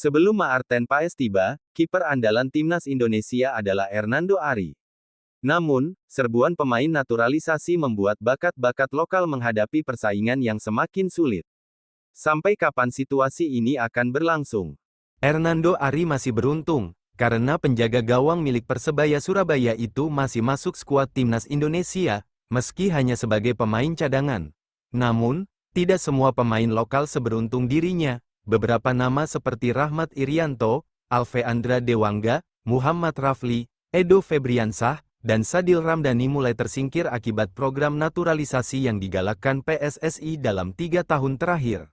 Sebelum Maarten Paes tiba, kiper andalan timnas Indonesia adalah Hernando Ari. Namun, serbuan pemain naturalisasi membuat bakat-bakat lokal menghadapi persaingan yang semakin sulit. Sampai kapan situasi ini akan berlangsung? Hernando Ari masih beruntung, karena penjaga gawang milik Persebaya Surabaya itu masih masuk skuad timnas Indonesia, meski hanya sebagai pemain cadangan. Namun, tidak semua pemain lokal seberuntung dirinya. Beberapa nama seperti Rahmat Irianto, Alveandra Dewangga, Muhammad Rafli, Edo Febriansah, dan Sadil Ramdhani mulai tersingkir akibat program naturalisasi yang digalakkan PSSI dalam 3 tahun terakhir.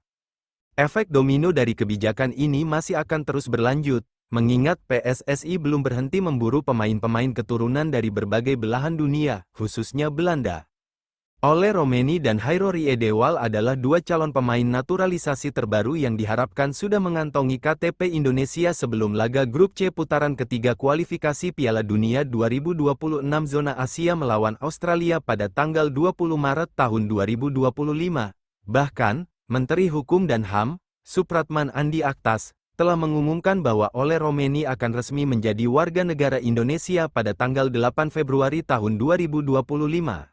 Efek domino dari kebijakan ini masih akan terus berlanjut, mengingat PSSI belum berhenti memburu pemain-pemain keturunan dari berbagai belahan dunia, khususnya Belanda. Ole Romeni dan Hairori Edewal adalah dua calon pemain naturalisasi terbaru yang diharapkan sudah mengantongi KTP Indonesia sebelum laga grup C putaran ketiga kualifikasi Piala Dunia 2026 zona Asia melawan Australia pada tanggal 20 Maret tahun 2025. Bahkan, Menteri Hukum dan HAM, Supratman Andi Aktas, telah mengumumkan bahwa Ole Romeni akan resmi menjadi warga negara Indonesia pada tanggal 8 Februari tahun 2025.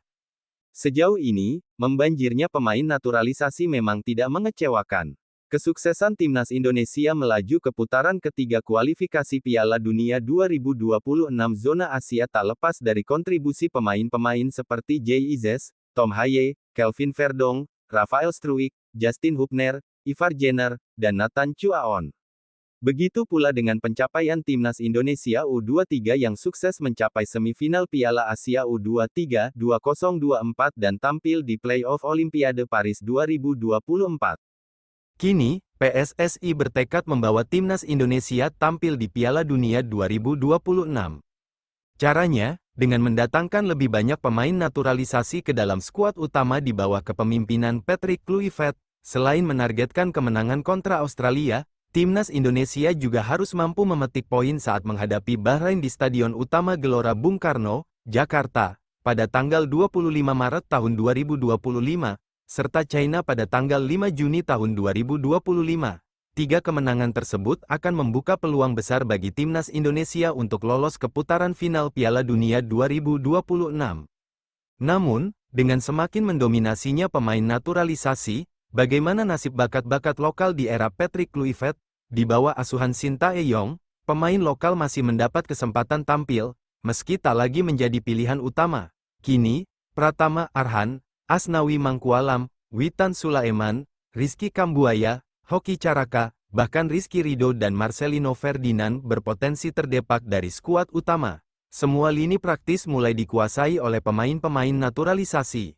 Sejauh ini, membanjirnya pemain naturalisasi memang tidak mengecewakan. Kesuksesan timnas Indonesia melaju ke putaran ketiga kualifikasi Piala Dunia 2026 zona Asia tak lepas dari kontribusi pemain-pemain seperti Jay Izes, Tom Haye, Kelvin Verdong, Rafael Struijk, Justin Hubner, Ivar Jenner, dan Nathan Chuaon. Begitu pula dengan pencapaian timnas Indonesia U23 yang sukses mencapai semifinal Piala Asia U23 2024 dan tampil di playoff Olimpiade Paris 2024. Kini, PSSI bertekad membawa timnas Indonesia tampil di Piala Dunia 2026. Caranya, dengan mendatangkan lebih banyak pemain naturalisasi ke dalam skuad utama di bawah kepemimpinan Patrick Kluivert. Selain menargetkan kemenangan kontra Australia, timnas Indonesia juga harus mampu memetik poin saat menghadapi Bahrain di Stadion Utama Gelora Bung Karno, Jakarta, pada tanggal 25 Maret tahun 2025, serta China pada tanggal 5 Juni tahun 2025. 3 kemenangan tersebut akan membuka peluang besar bagi timnas Indonesia untuk lolos ke putaran final Piala Dunia 2026. Namun, dengan semakin mendominasinya pemain naturalisasi, bagaimana nasib bakat-bakat lokal di era Patrick Kluivert? Di bawah asuhan Sintayong, pemain lokal masih mendapat kesempatan tampil, meski tak lagi menjadi pilihan utama. Kini, Pratama Arhan, Asnawi Mangkualam, Witan Sulaiman, Rizky Kambuaya, Hoki Caraka, bahkan Rizky Ridho dan Marcelino Ferdinand berpotensi terdepak dari skuad utama. Semua lini praktis mulai dikuasai oleh pemain-pemain naturalisasi.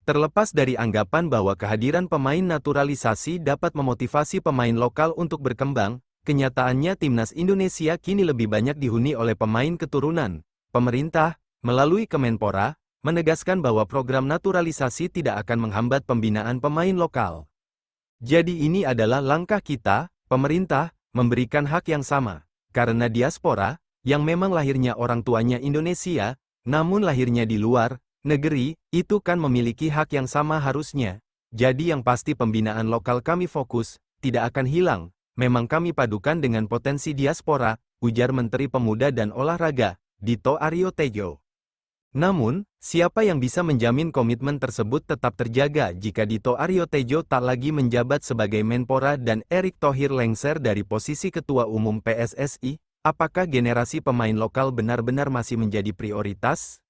Terlepas dari anggapan bahwa kehadiran pemain naturalisasi dapat memotivasi pemain lokal untuk berkembang, kenyataannya timnas Indonesia kini lebih banyak dihuni oleh pemain keturunan. Pemerintah, melalui Kemenpora, menegaskan bahwa program naturalisasi tidak akan menghambat pembinaan pemain lokal. Jadi ini adalah langkah kita, pemerintah, memberikan hak yang sama. Karena diaspora, yang memang lahirnya orang tuanya Indonesia, namun lahirnya di luar negeri, itu kan memiliki hak yang sama harusnya. Jadi yang pasti pembinaan lokal kami fokus, tidak akan hilang. Memang kami padukan dengan potensi diaspora, ujar Menteri Pemuda dan Olahraga, Dito Aryo Tejo. Namun, siapa yang bisa menjamin komitmen tersebut tetap terjaga jika Dito Aryo Tejo tak lagi menjabat sebagai Menpora dan Erick Thohir lengser dari posisi Ketua Umum PSSI? Apakah generasi pemain lokal benar-benar masih menjadi prioritas?